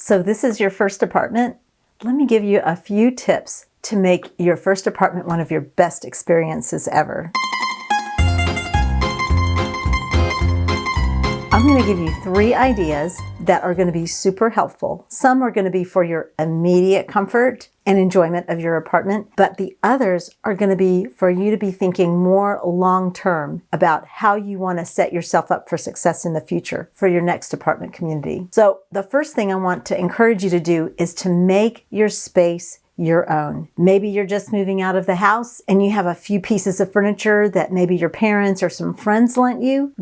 So this is your first apartment. Let me give you a few tips to make your first apartment one of your best experiences ever. I'm going to give you 3 ideas that are going to be super helpful. Some are going to be for your immediate comfort and enjoyment of your apartment, but the others are going to be for you to be thinking more long-term about how you want to set yourself up for success in the future for your next apartment community. So the first thing I want to encourage you to do is to make your space your own. Maybe you're just moving out of the house and you have a few pieces of furniture that maybe your parents or some friends lent you.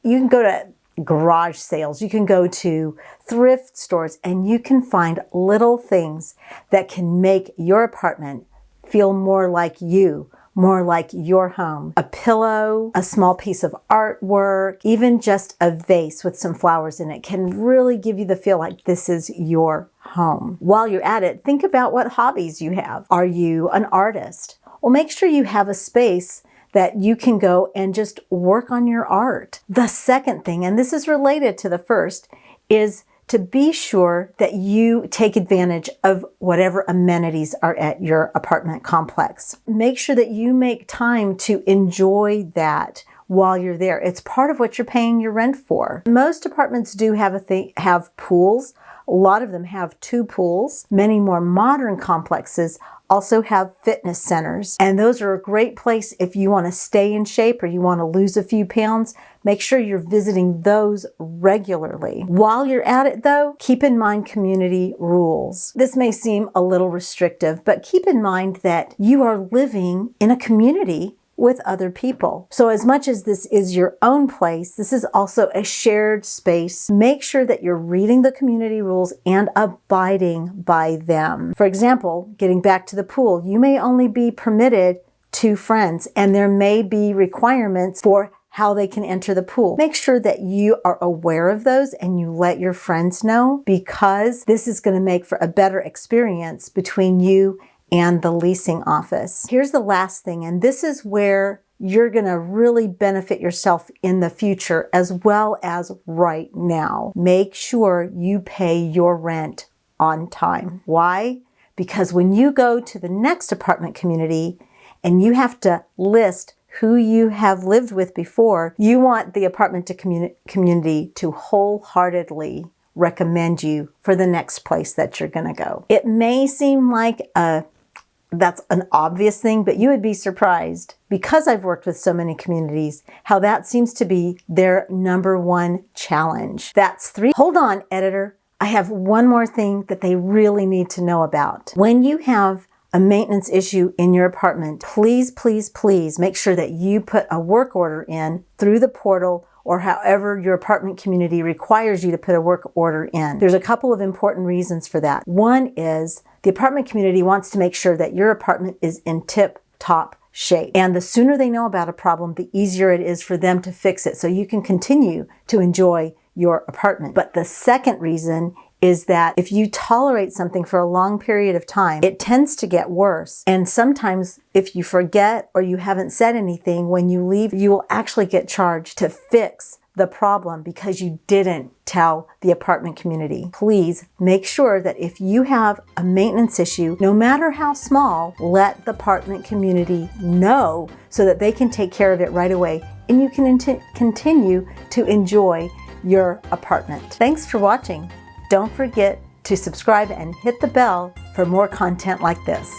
You can go to garage sales, you can go to thrift stores, and you can find little things that can make your apartment feel more like you, more like your home. A pillow, a small piece of artwork, even just a vase with some flowers in it can really give you the feel like this is your home. While you're at it, think about what hobbies you have. Are you an artist? Well, make sure you have a space that you can go and just work on your art. The second thing, and this is related to the first, is to be sure that you take advantage of whatever amenities are at your apartment complex. Make sure that you make time to enjoy that while you're there. It's part of what you're paying your rent for. Most apartments do have pools. A lot of them have 2 pools. Many more modern complexes also have fitness centers, and those are a great place if you want to stay in shape or you want to lose a few pounds. Make sure you're visiting those regularly. While you're at it though, keep in mind community rules. This may seem a little restrictive, but keep in mind that you are living in a community with other people. So as much as this is your own place, this is also a shared space. Make sure that you're reading the community rules and abiding by them. For example, getting back to the pool, you may only be permitted 2 friends, and there may be requirements for how they can enter the pool. Make sure that you are aware of those and you let your friends know, because this is going to make for a better experience between you and the leasing office. Here's the last thing, and this is where you're going to really benefit yourself in the future as well as right now. Make sure you pay your rent on time. Why? Because when you go to the next apartment community and you have to list who you have lived with before, you want the apartment community to wholeheartedly recommend you for the next place that you're going to go. It may seem like that's an obvious thing, but you would be surprised, because I've worked with so many communities, how that seems to be their #1 challenge. That's 3. Hold on, editor. I have one more thing that they really need to know about. When you have a maintenance issue in your apartment, please, please, please make sure that you put a work order in through the portal or however your apartment community requires you to put a work order in. There's a couple of important reasons for that. One is the apartment community wants to make sure that your apartment is in tip-top shape. And the sooner they know about a problem, the easier it is for them to fix it so you can continue to enjoy your apartment. But the second reason is that if you tolerate something for a long period of time, it tends to get worse. And sometimes if you forget or you haven't said anything, when you leave, you will actually get charged to fix the problem because you didn't tell the apartment community. Please make sure that if you have a maintenance issue, no matter how small, let the apartment community know so that they can take care of it right away and you can continue to enjoy your apartment. Thanks for watching. Don't forget to subscribe and hit the bell for more content like this.